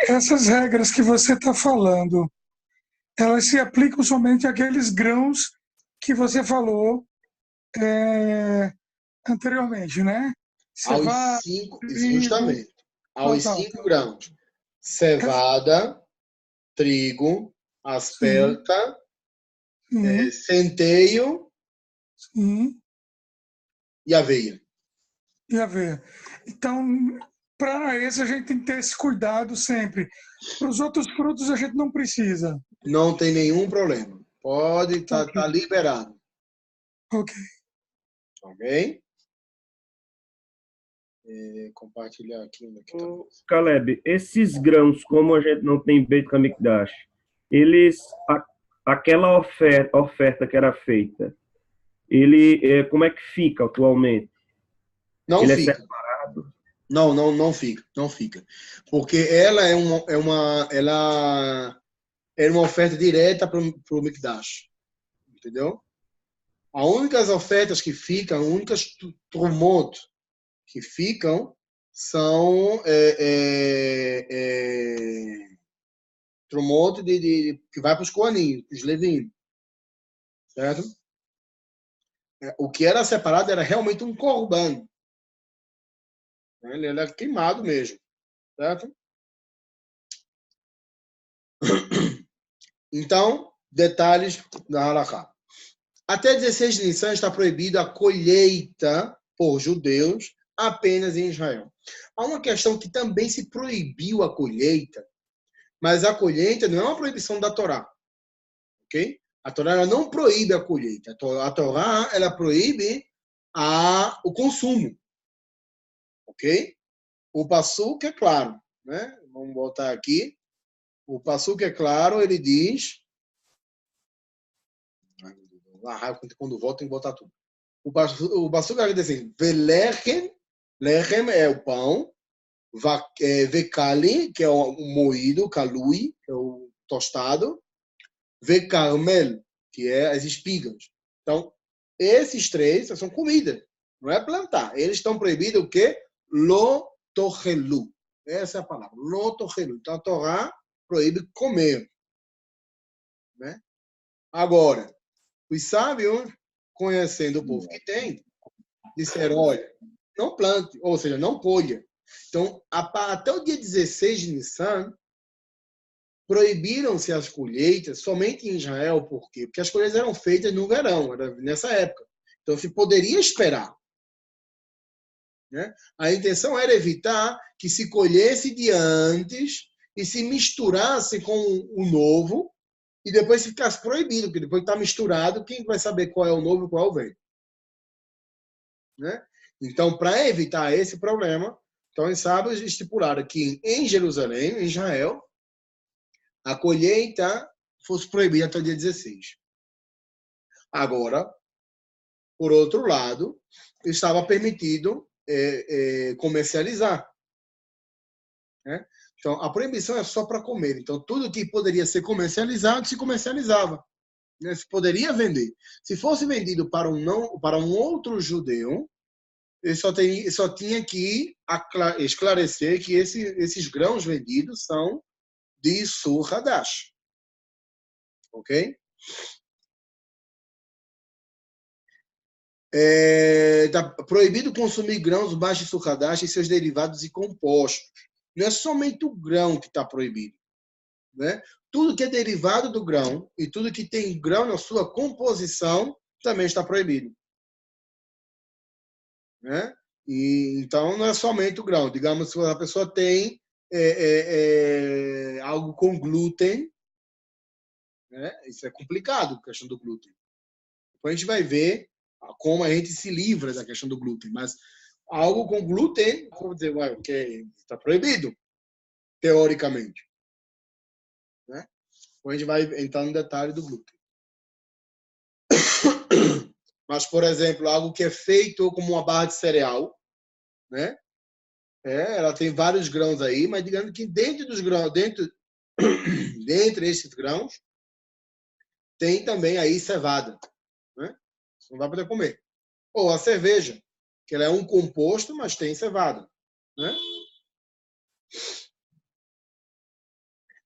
Essas regras que você está falando, elas se aplicam somente àqueles grãos que você falou é, anteriormente, né? Aos Cevada, 5, trigo, justamente, aos tal, tal, 5 tal. grãos. É, Cevada, trigo, sim, asperta, sim, centeio sim. e aveia. E aveia. Então, para esse a gente tem que ter esse cuidado sempre. Para os outros frutos a gente não precisa. Não tem nenhum problema. Pode Tá estar ok, liberado. ok. Ok? Compartilhar aqui onde é que está. Ô, Caleb, esses grãos, como a gente não tem Beit HaMikdash, eles, aquela oferta que era feita, como é que fica atualmente? Não Ele é fica. separado? Não, não, não fica. Não fica. Porque ela é uma oferta direta para o Mikdash. Entendeu? As únicas ofertas que ficam, as únicas trumot que ficam são trumot que vai para os Kohanim, para os Levim, certo? O que era separado era realmente um korban, né? Ele era queimado mesmo, certo? Então, detalhes da Halakha. Até 16 de Nissan está proibida a colheita por judeus apenas em Israel. Há uma questão que também se proibiu a colheita, mas a colheita não é uma proibição da Torá, ok? A Torá ela não proíbe a colheita. A Torá ela proíbe o consumo, ok? O passuque é claro, né? Vamos voltar aqui. O passuque é claro, ele diz... Quando volta, tem que botar tudo. O passuque vai dizer assim, Velechem, lechem é o pão, vekali, que é o moído, kalui, que é o tostado, vekarmel, que é as espigas. Então, esses três são comida, não é plantar. Eles estão proibidos o quê? Lo tochelu. Essa é a palavra, lo tochelu. Então, a Torá proíbe comer, né? Agora, os sábios, conhecendo o povo que tem, disseram, olha, não plante, ou seja, não colha. Então, até o dia 16 de Nissan, proibiram-se as colheitas somente em Israel. Por quê? Porque as colheitas eram feitas no verão, era nessa época. Então, se poderia esperar. Né? A intenção era evitar que se colhesse de antes e se misturasse com o novo e depois ficasse proibido, porque depois está misturado, quem vai saber qual é o novo e qual é o velho? Né? Então, para evitar esse problema, então os sábios estipularam que em Jerusalém, em Israel, a colheita fosse proibida até o dia 16. Agora, por outro lado, estava permitido comercializar. Né? Então, a proibição é só para comer. Então, tudo que poderia ser comercializado, se comercializava. Né? Se poderia vender. Se fosse vendido para um outro judeu, ele só tinha que esclarecer que esses grãos vendidos são de Sur Hadash. Ok? Tá proibido consumir grãos baixos de Sur Hadash e seus derivados e compostos. Não é somente o grão que está proibido. Né? Tudo que é derivado do grão e tudo que tem grão na sua composição também está proibido. Né? Então, não é somente o grão. Digamos, se a pessoa tem algo com glúten, né? Isso é complicado, a questão do glúten. Depois a gente vai ver como a gente se livra da questão do glúten. Mas algo com glúten, vamos dizer, okay, está proibido, teoricamente. Né? Depois a gente vai entrar no detalhe do glúten. Mas, por exemplo, algo que é feito como uma barra de cereal, né? Ela tem vários grãos aí, mas digamos que dentro dos grãos, dentre esses grãos, tem também aí cevada, né? Você não vai poder comer. Ou a cerveja, que ela é um composto, mas tem cevada, né?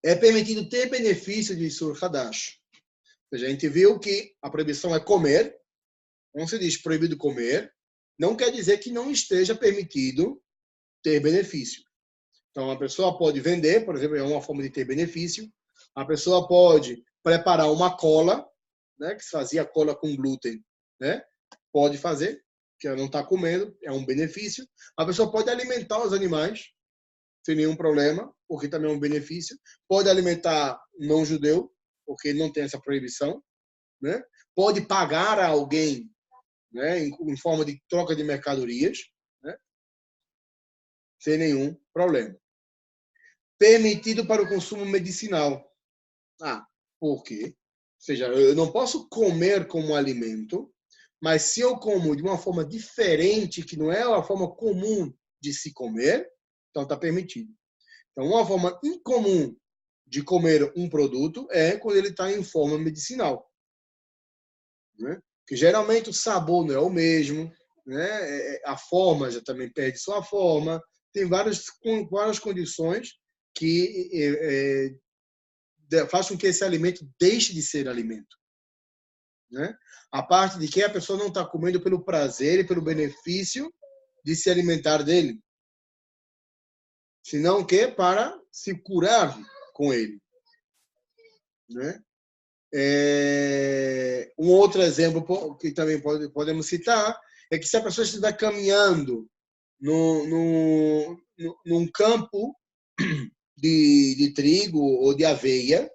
É permitido ter benefício de Isur Hadash. Ou seja, a gente viu que a proibição é comer. Quando se diz proibido comer, não quer dizer que não esteja permitido ter benefício. Então, a pessoa pode vender, por exemplo, é uma forma de ter benefício. A pessoa pode preparar uma cola, né, que se fazia cola com glúten, né? Pode fazer, que ela não está comendo, é um benefício. A pessoa pode alimentar os animais, sem nenhum problema, porque também é um benefício. Pode alimentar não judeu, porque ele não tem essa proibição, né? Pode pagar a alguém, né, em forma de troca de mercadorias, né? Sem nenhum problema. Permitido para o consumo medicinal. Por quê? Ou seja, eu não posso comer como alimento, mas se eu como de uma forma diferente, que não é a forma comum de se comer, então está permitido. Então, uma forma incomum de comer um produto é quando ele está em forma medicinal, né? Porque geralmente o sabor não é o mesmo, né? A forma já também perde sua forma. Tem várias condições que faz com que esse alimento deixe de ser alimento, né? A parte de que a pessoa não está comendo pelo prazer e pelo benefício de se alimentar dele, senão que para se curar com ele, né? Um outro exemplo que também podemos citar é que se a pessoa estiver caminhando num campo de trigo ou de aveia,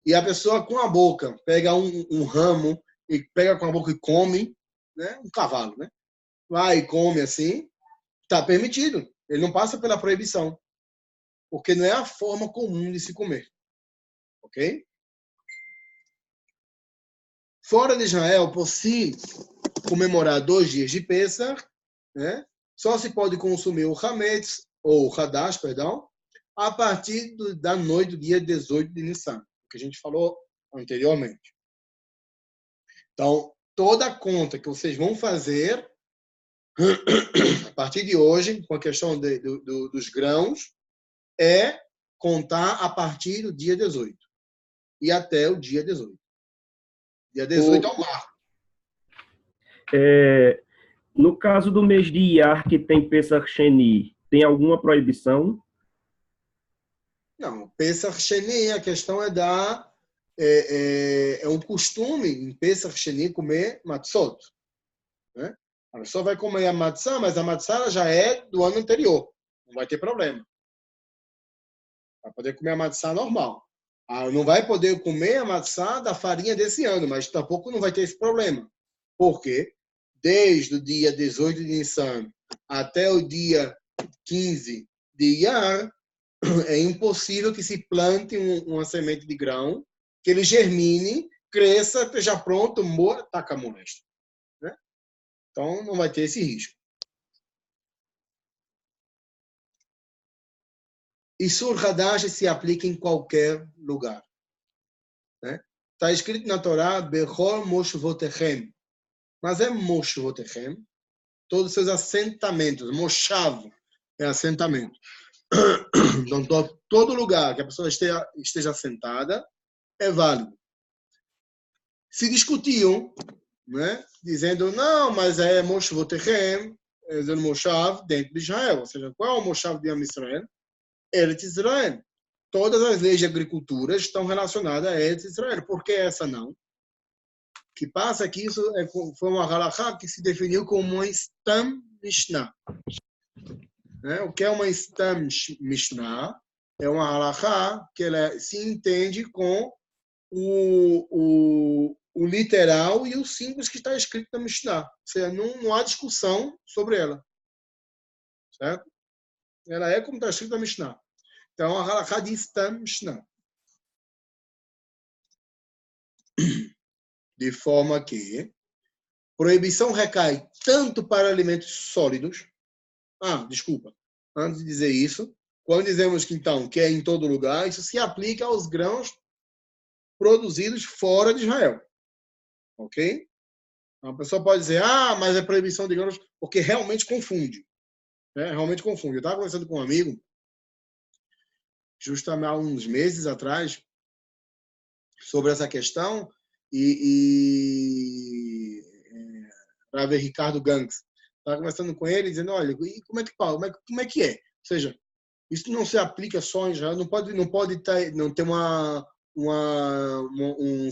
e a pessoa com a boca pega um ramo e pega com a boca e come, né? Um cavalo, né? Vai e come assim, está permitido. Ele não passa pela proibição, porque não é a forma comum de se comer. Ok? Fora de Israel, por se comemorar 2 dias de Pesach, né? Só se pode consumir o Hametz, ou o Hadash, perdão, a partir da noite do dia 18 de Nissan, que a gente falou anteriormente. Então, toda a conta que vocês vão fazer a partir de hoje, com a questão dos grãos, é contar a partir do dia 18 e até o dia 18. Dia 18 é o marco. No caso do mês de Iyar, que tem Pesach Sheni, tem alguma proibição? Não, Pesach Sheni, a questão é um costume em Pesach Sheni comer matzot, né? A pessoa vai comer a matzá, mas a matzá já é do ano anterior. Não vai ter problema. Vai poder comer a matzá normal. Não vai poder comer a matzá da farinha desse ano, mas tampouco não vai ter esse problema. Por quê? Desde o dia 18 de Nissan até o dia 15 de Iyar, é impossível que se plante uma semente de grão, que ele germine, cresça, esteja pronto, morra, taca a molesta, né? Então, não vai ter esse risco. Isur Hadash se aplica em qualquer lugar, né? Está escrito na Torá, Bechol Moshvotechem. Mas é Moshvotechem, todos os seus assentamentos. Moshav é assentamento. Então, todo lugar que a pessoa esteja assentada é válido. Se discutiam, né, dizendo, não, mas é Moshvotechem, é o Moshav dentro de Israel. Ou seja, qual é o Moshav de Am Israel? Eretz Israel. Todas as leis de agricultura estão relacionadas a Eretz Israel. Por que essa não? Que passa que isso foi uma halakha que se definiu como uma Stam Mishnah. Né? O que é uma Stam Mishnah? É uma halakha que ela se entende com o literal e o simples que está escrito na Mishnah. Ou seja, não há discussão sobre ela. Certo? Ela é como está escrito na Mishnah. Então, a halakha de Stam Mishnah. De forma que proibição recai tanto para alimentos sólidos. Desculpa. Antes de dizer isso, quando dizemos que então que é em todo lugar, isso se aplica aos grãos produzidos fora de Israel. Ok? Então, a pessoa pode dizer, mas é proibição de grãos, porque realmente confunde. Né? Realmente confunde. Eu estava conversando com um amigo justamente há uns meses atrás sobre essa questão e Rav Ricardo Gangs estava conversando com ele dizendo, olha, e como é que é? Ou seja, isso não se aplica só em Israel, não pode não ter um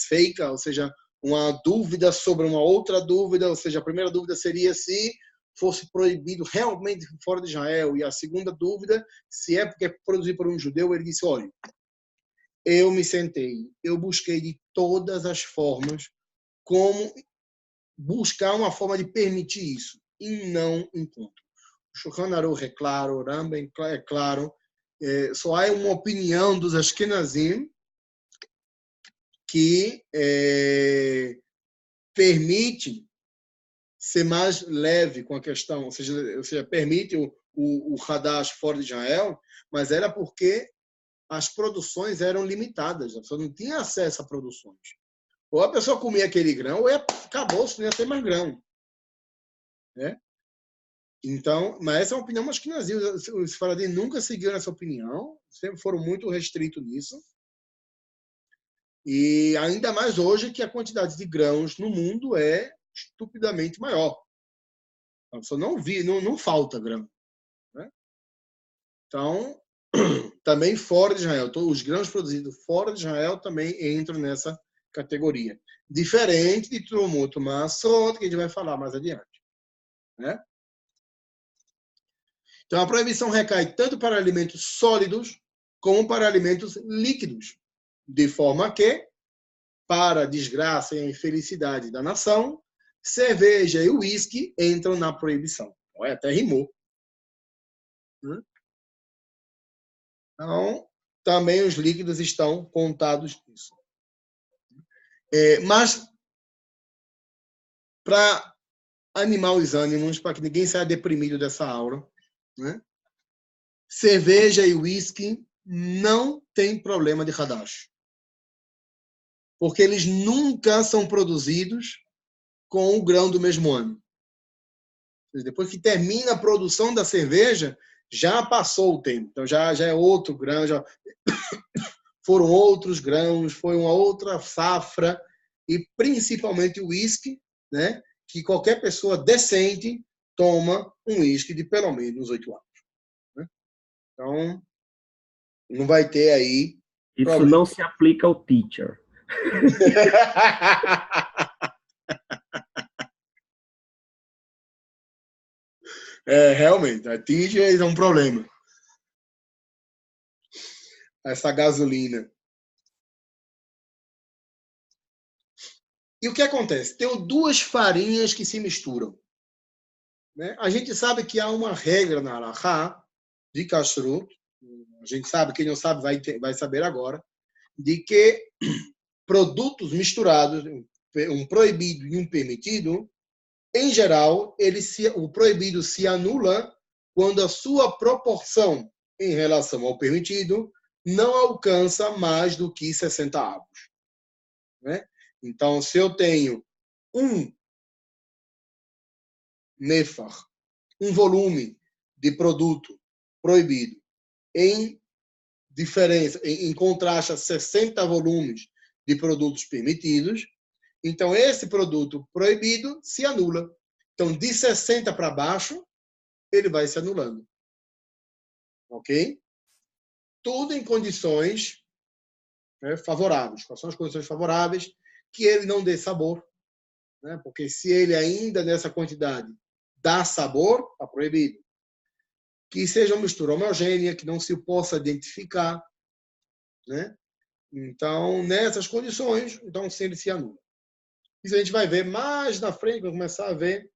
fake, ou seja, uma dúvida sobre uma outra dúvida, ou seja, a primeira dúvida seria se fosse proibido realmente fora de Israel, e a segunda dúvida, se é porque é produzido por um judeu. Ele disse, olha, eu me sentei, eu busquei de todas as formas como buscar uma forma de permitir isso, e não encontro. O Shulchan Aruch é claro, o Rambam é claro, só há uma opinião dos Ashkenazim que permite ser mais leve com a questão, ou seja permite o Hadash fora de Israel, mas era porque as produções eram limitadas, a pessoa não tinha acesso a produções. Ou a pessoa comia aquele grão, ou acabou, não ia ter mais grão. Né? Então, mas essa é uma opinião ashkenazim. Os faradim nunca seguiram essa opinião, sempre foram muito restritos nisso. E ainda mais hoje que a quantidade de grãos no mundo é estupidamente maior. A pessoa não falta grão. Né? Então, também fora de Israel, os grãos produzidos fora de Israel também entram nessa categoria. Diferente de Trumot Massot, que a gente vai falar mais adiante. Né? Então, a proibição recai tanto para alimentos sólidos como para alimentos líquidos, de forma que, para a desgraça e a infelicidade da nação, cerveja e uísque entram na proibição. Até rimou. Então, também os líquidos estão contados nisso. Mas, para animar os ânimos, para que ninguém saia deprimido dessa aula, né? Cerveja e uísque não tem problema de Hadash. Porque eles nunca são produzidos com o grão do mesmo ano. Depois que termina a produção da cerveja, já passou o tempo. Então, já é outro grão, já foram outros grãos, foi uma outra safra, e principalmente o uísque, né? Que qualquer pessoa decente toma um uísque de pelo menos 8 anos. Né? Então, não vai ter aí isso problema. Não se aplica ao teacher. Realmente, a teacher é um problema. Essa gasolina. E o que acontece? Tem duas farinhas que se misturam. Né? A gente sabe que há uma regra na Halachá de Kashrut, a gente sabe, quem não sabe vai saber agora, de que produtos misturados, um proibido e um permitido, em geral, o proibido se anula quando a sua proporção em relação ao permitido não alcança mais do que 60 avos. Né? Então, se eu tenho um nefar, um volume de produto proibido em contraste a 60 volumes de produtos permitidos, então esse produto proibido se anula. Então, de 60 para baixo, ele vai se anulando. Ok? Tudo em condições favoráveis. Quais são as condições favoráveis? Que ele não dê sabor. Né? Porque se ele ainda nessa quantidade dá sabor, está proibido. Que seja uma mistura homogênea, que não se possa identificar. Né? Então, nessas condições, então sim, ele se anula. Isso a gente vai ver mais na frente, vai começar a ver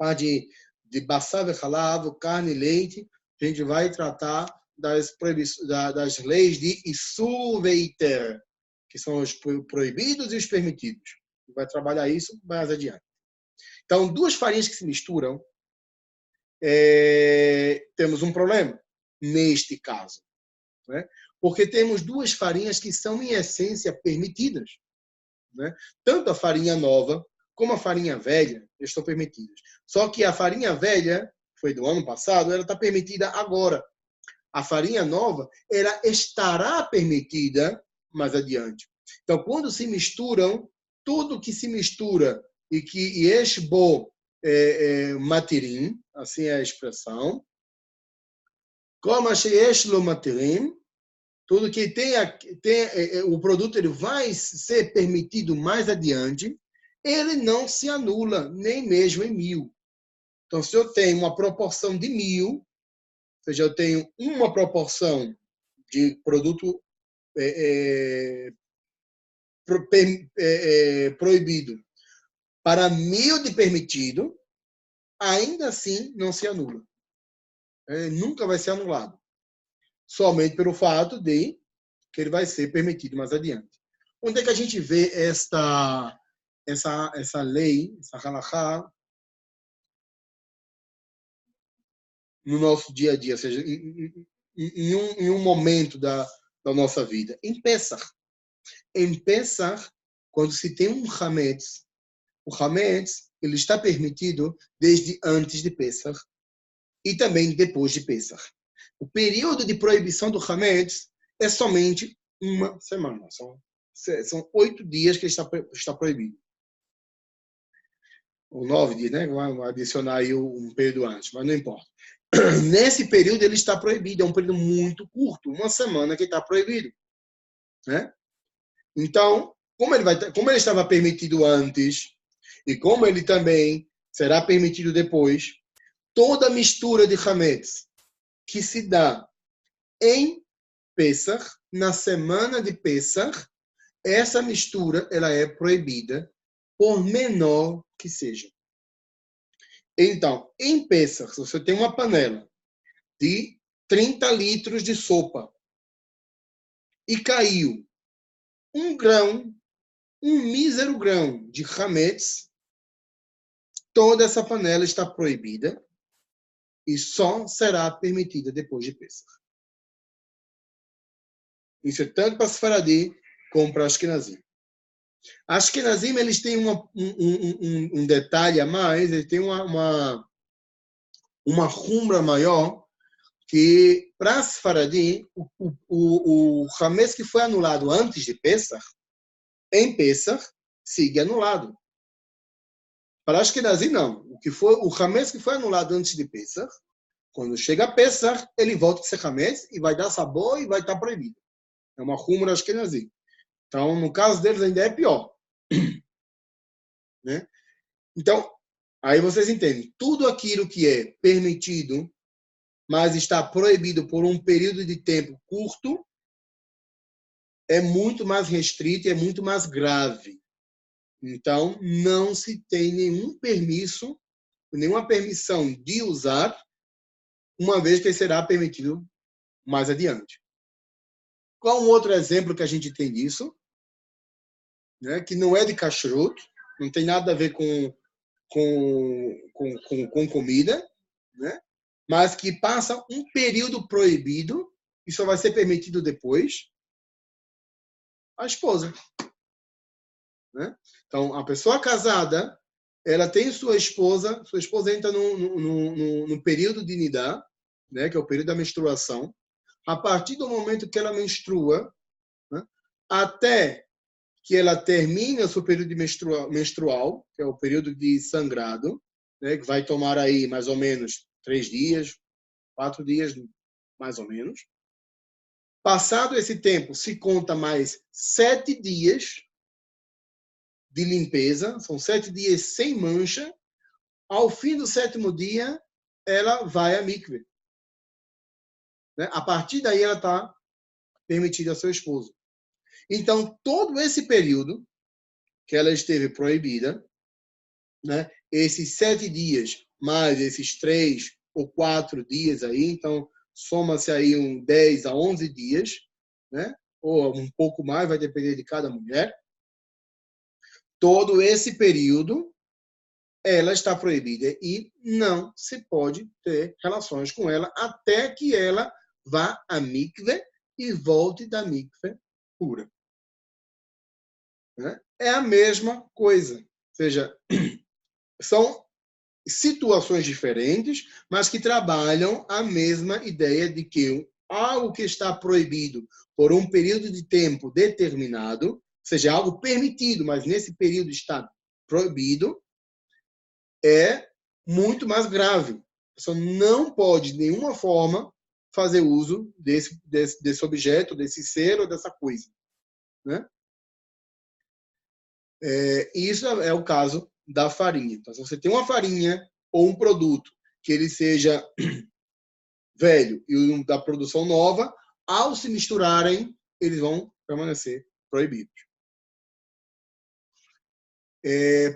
a de bassar halav, carne e leite, a gente vai tratar das leis de Isur veiter, que são os proibidos e os permitidos. Vai trabalhar isso mais adiante. Então, duas farinhas que se misturam, temos um problema neste caso. Né? Porque temos duas farinhas que são, em essência, permitidas. Né? Tanto a farinha nova como a farinha velha estão permitidas. Só que a farinha velha, foi do ano passado, ela está permitida agora. a farinha nova, ela estará permitida mais adiante. Então, quando se misturam, tudo que se mistura e que yesh bo matirim, assim é a expressão, como yesh lo matirim, tudo que o produto ele vai ser permitido mais adiante, ele não se anula, nem mesmo em 1000. Então, se eu tenho uma proporção de 1000, ou seja, eu tenho uma proporção de produto proibido para 1000 de permitido, ainda assim não se anula. Nunca vai ser anulado. Somente pelo fato de que ele vai ser permitido mais adiante. Onde é que a gente vê essa lei, essa halachá, no nosso dia a dia, ou seja, em um momento da nossa vida? Em Pesach. Em Pesach, quando se tem um Hametz, o Hametz ele está permitido desde antes de Pesach e também depois de Pesach. O período de proibição do Hametz é somente uma semana. São 8 dias que ele está proibido. Ou 9 dias, né? Vamos adicionar aí um período antes, mas não importa. Nesse período ele está proibido, é um período muito curto, uma semana que está proibido, né? Então, como ele estava permitido antes e como ele também será permitido depois, toda mistura de Hametz que se dá em Pesach, na semana de Pesach, essa mistura ela é proibida, por menor que seja. Então, em Pesach, se você tem uma panela de 30 litros de sopa e caiu um mísero grão de Hametz, toda essa panela está proibida e só será permitida depois de Pesach. Isso é tanto para Sfaradi como para Ashkenazim. Ashkenazim, eles têm um detalhe a mais, eles têm uma rumbra maior, que para Sfaradi, o Hametz que foi anulado antes de Pesach, em Pesach, sigue anulado. Para Ashkenazim, não. O Hametz que foi anulado antes de Pesach, quando chega a Pesach, ele volta a ser Hametz e vai dar sabor e vai estar proibido. É uma rumra Ashkenazim. Então, no caso deles, ainda é pior. Né? Então, aí vocês entendem. Tudo aquilo que é permitido, mas está proibido por um período de tempo curto, é muito mais restrito e é muito mais grave. Então, não se tem nenhum permisso, nenhuma permissão de usar, uma vez que será permitido mais adiante. Qual um outro exemplo que a gente tem disso? Né? Que não é de kashrut, não tem nada a ver com comida, né? Mas que passa um período proibido e só vai ser permitido depois, a esposa. Né? Então, a pessoa casada, ela tem sua esposa entra no período de nidá, né? Que é o período da menstruação. A partir do momento que ela menstrua, né? Até que ela termina o seu período menstrual, que é o período de sangrado, né? Que vai tomar aí mais ou menos 3 dias, 4 dias, mais ou menos. Passado esse tempo, se conta mais 7 dias de limpeza, são 7 dias sem mancha. Ao fim do 7º dia, ela vai à mikve. Né? A partir daí, ela está permitida a seu esposo. Então, todo esse período que ela esteve proibida, né? Esses 7 dias, mais esses 3 ou 4 dias aí, então, soma-se aí 10 a 11 dias, né? Ou um pouco mais, vai depender de cada mulher. Todo esse período, ela está proibida e não se pode ter relações com ela até que ela vá à mikve e volte da mikve pura. Né? É a mesma coisa. Ou seja, são situações diferentes, mas que trabalham a mesma ideia de que algo que está proibido por um período de tempo determinado, ou seja, algo permitido, mas nesse período está proibido, é muito mais grave. A pessoa não pode, de nenhuma forma, fazer uso desse objeto, desse ser ou dessa coisa. Né? Isso é o caso da farinha. Então, se você tem uma farinha ou um produto que ele seja velho e um da produção nova, ao se misturarem, eles vão permanecer proibidos.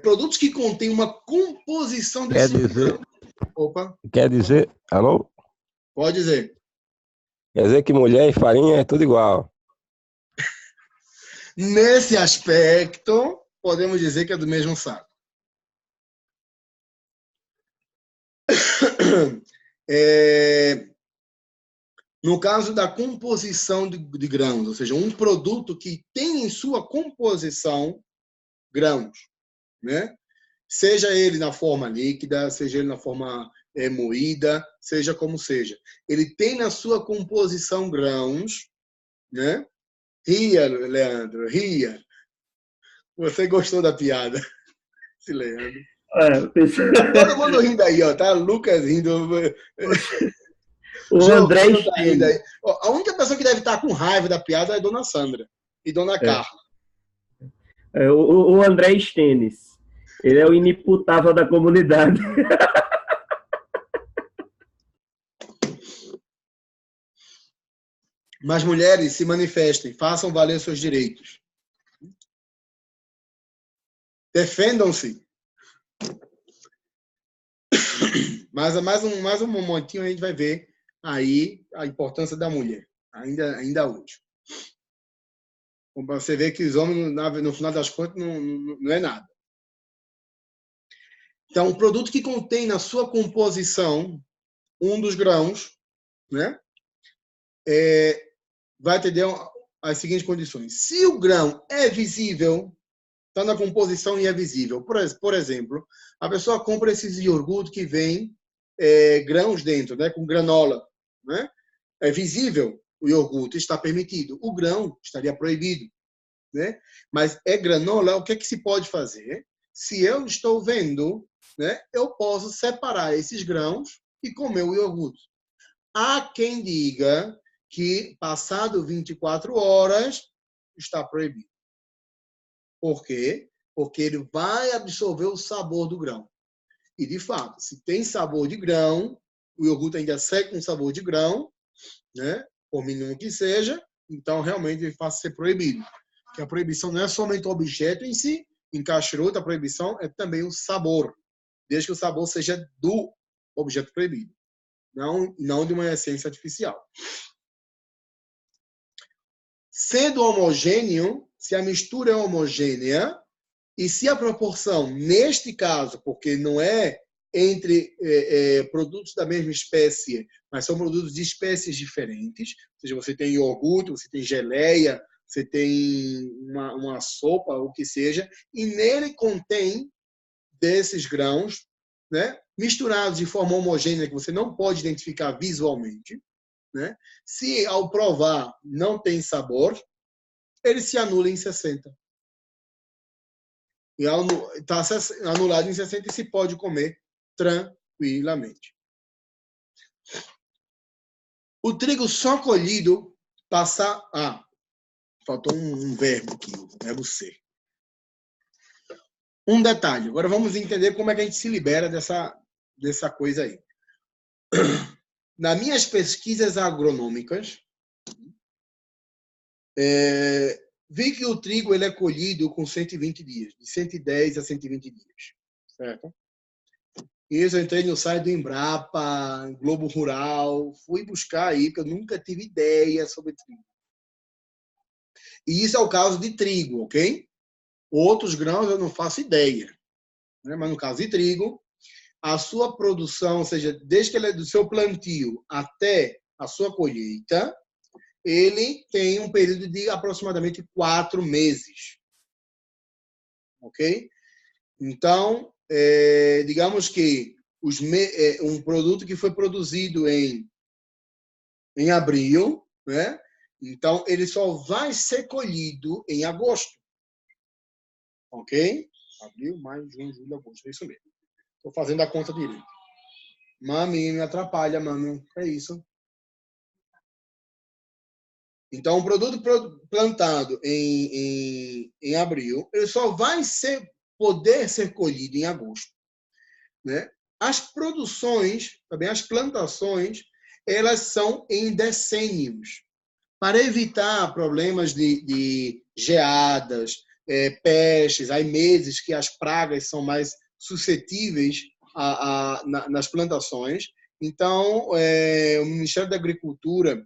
Produtos que contêm uma composição Quer desse... dizer... Opa. Quer dizer... Alô? Pode dizer. Quer dizer que mulher e farinha é tudo igual. Nesse aspecto, podemos dizer que é do mesmo saco. No caso da composição de grãos, ou seja, um produto que tem em sua composição grãos, né? Seja ele na forma líquida, seja ele na forma moída, seja como seja. Ele tem na sua composição grãos, né? Ria, Leandro, ria. Você gostou da piada, esse Leandro. Todo mundo rindo aí, ó, tá? Lucas rindo. O André tá rindo aí. A única pessoa que deve estar com raiva da piada é a Dona Sandra e Dona Carla. O André Stenes. Ele é o inimputável da comunidade. Mas mulheres, se manifestem, façam valer seus direitos. Defendam-se. Mas mais um momentinho a gente vai ver aí a importância da mulher, ainda hoje. Para você ver que os homens, no final das contas, não é nada. Então, um produto que contém na sua composição um dos grãos, né, vai ter as seguintes condições. Se o grão é visível, está na composição e é visível. Por exemplo, a pessoa compra esses iogurtes que vem grãos dentro, né, com granola. Né? É visível, o iogurte está permitido. O grão estaria proibido. Né? Mas é granola, o que se pode fazer? Se eu estou vendo, né, eu posso separar esses grãos e comer o iogurte. Há quem diga que, passado 24 horas, está proibido. Por quê? Porque ele vai absorver o sabor do grão. E, de fato, se tem sabor de grão, o iogurte ainda segue com sabor de grão, né? Por mínimo que seja, então realmente ele passa a ser proibido. Porque a proibição não é somente o objeto em si, em kashrut, a proibição é também o sabor, desde que o sabor seja do objeto proibido, não de uma essência artificial. Sendo homogêneo, se a mistura é homogênea, e se a proporção, neste caso, porque não é entre produtos da mesma espécie, mas são produtos de espécies diferentes, ou seja, você tem iogurte, você tem geleia, você tem uma sopa, o que seja, e nele contém desses grãos, né, misturados de forma homogênea, que você não pode identificar visualmente, né? Se ao provar não tem sabor, ele se anula em 60. E está anulado em 60 e se pode comer tranquilamente. O trigo só colhido passa... faltou um verbo aqui, o verbo ser. Um detalhe. Agora vamos entender como é que a gente se libera dessa coisa aí. Nas minhas pesquisas agronômicas, vi que o trigo ele é colhido com 120 dias, de 110 a 120 dias. Certo? Isso, eu entrei no site do Embrapa, Globo Rural, fui buscar aí, porque eu nunca tive ideia sobre trigo. E isso é o caso de trigo, ok? Outros grãos eu não faço ideia. Né? Mas no caso de trigo, a sua produção, ou seja, desde que ele é do seu plantio até a sua colheita, ele tem um período de aproximadamente 4 meses. Ok? Então, digamos que um produto que foi produzido em em abril, né? Então, ele só vai ser colhido em agosto. Ok? Abril, maio, junho, julho, agosto. É isso mesmo. Estou fazendo a conta direito. Mami, me atrapalha, mami. É isso. Então, o produto plantado em abril, ele só vai poder ser colhido em agosto, né? As produções, também as plantações, elas são em decênios, para evitar problemas de geadas, pestes, aí meses que as pragas são mais suscetíveis nas plantações. Então, o Ministério da Agricultura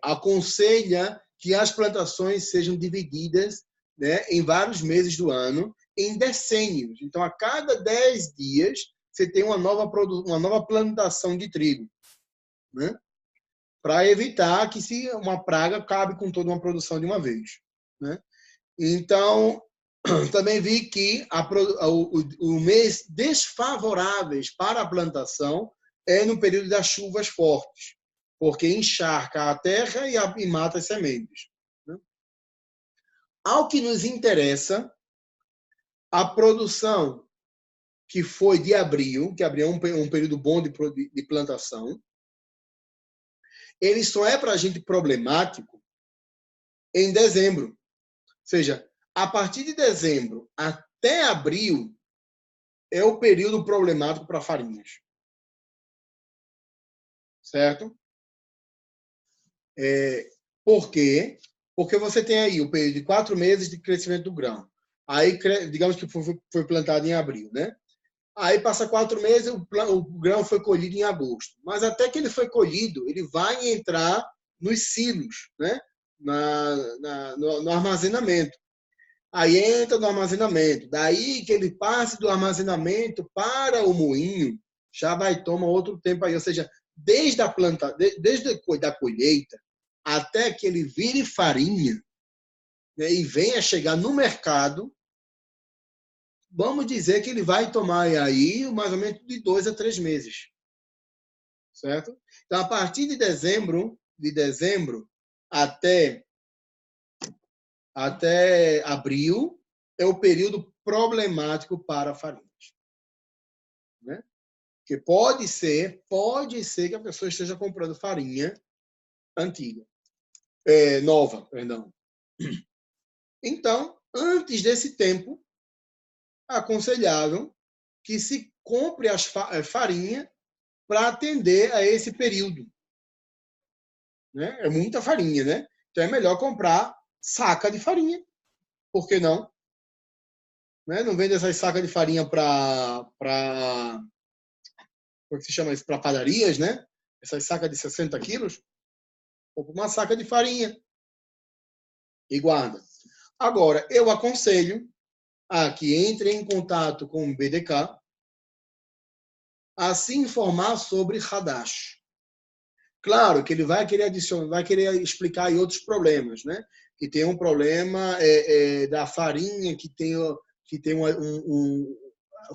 aconselha que as plantações sejam divididas, né, em vários meses do ano, em decênios. Então, a cada 10 dias, você tem uma nova plantação de trigo, né? Para evitar que uma praga acabe com toda uma produção de uma vez, né? Então, também vi que o mês desfavoráveis para a plantação é no período das chuvas fortes, porque encharca a terra e mata as sementes, né? Ao que nos interessa, a produção que foi de abril, que abril é um período bom de plantação, ele só é para a gente problemático em dezembro. Ou seja, a partir de dezembro até abril é o período problemático para farinhas. Certo? Por quê? Porque você tem aí o período de 4 meses de crescimento do grão. Aí, digamos que foi plantado em abril, né? Aí passa 4 meses, o grão foi colhido em agosto. Mas até que ele foi colhido, ele vai entrar nos silos, né? No armazenamento. Aí entra no armazenamento. Daí que ele passe do armazenamento para o moinho, já vai tomar outro tempo aí. Ou seja, desde a colheita até que ele vire farinha, né, e venha chegar no mercado, vamos dizer que ele vai tomar aí mais ou menos de 2 a 3 meses. Certo? Então, a partir de dezembro até abril, é o período problemático para farinhas, né? Porque pode ser que a pessoa esteja comprando farinha antiga, nova, perdão. Então, antes desse tempo, aconselhável que se compre as farinha para atender a esse período, né? É muita farinha, né? Então é melhor comprar saca de farinha. Por que não? Né? Não vende essas sacas de farinha para como é que se chama isso? Para padarias, né? Essas sacas de 60 quilos. Compra uma saca de farinha e guarda. Agora, eu aconselho a que entre em contato com o BDK a se informar sobre Hadash. Claro que ele vai querer adicionar, vai querer explicar aí outros problemas, né? Que tem um problema da farinha que tem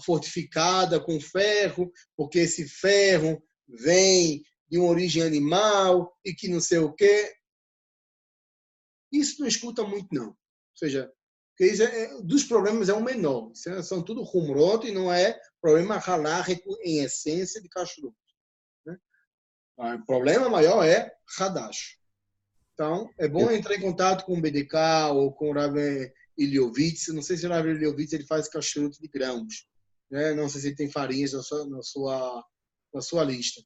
fortificada com ferro, porque esse ferro vem de uma origem animal e que não sei o quê. Isso não escuta muito, não. Ou seja, isso dos problemas é o menor. São tudo rumroto e não é problema halárrico em essência de cachorro. Né? O problema maior é Hadash. Então, é bom entrar em contato com o BDK ou com o Rav Iliovitz. Não sei se o Rav Iliovitz ele faz cachorro de grãos. Né? Não sei se ele tem farinhas na sua lista.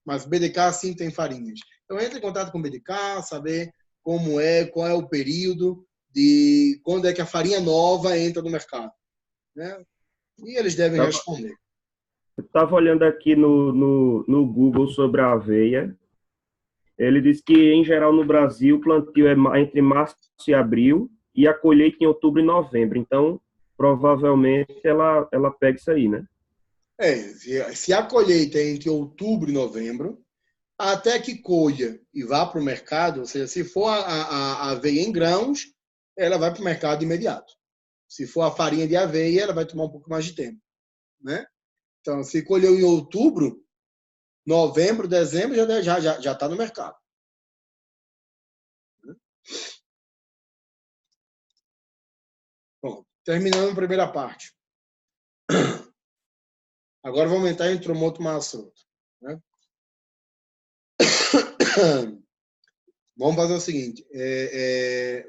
Mas BDK sim tem farinhas. Então, entre em contato com o BDK, saber como qual é o período de quando é que a farinha nova entra no mercado. Né? E eles devem responder. Eu estava olhando aqui no Google sobre a aveia. Ele diz que, em geral, no Brasil, o plantio é entre março e abril e a colheita em outubro e novembro. Então, provavelmente, ela pega isso aí, né? Se a colheita é entre outubro e novembro, até que colha e vá para o mercado, ou seja, se for a aveia em grãos, ela vai para o mercado imediato. Se for a farinha de aveia, ela vai tomar um pouco mais de tempo, né? Então, se colheu em outubro, Novembro, dezembro já está no mercado. Bom, terminando a primeira parte. Agora vamos entrar em Tromoto Maasroto, né? Vamos fazer o seguinte.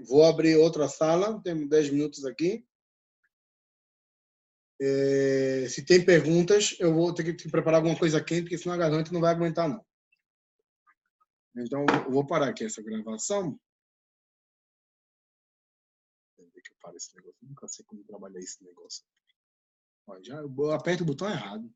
Vou abrir outra sala. Temos 10 minutos aqui. Se tem perguntas, eu vou ter que preparar alguma coisa quente, porque senão a garganta não vai aguentar, não. Então, eu vou parar aqui essa gravação. Deixa eu ver que eu paro esse negócio. Eu nunca sei como trabalhar esse negócio. Ó, eu aperto o botão errado.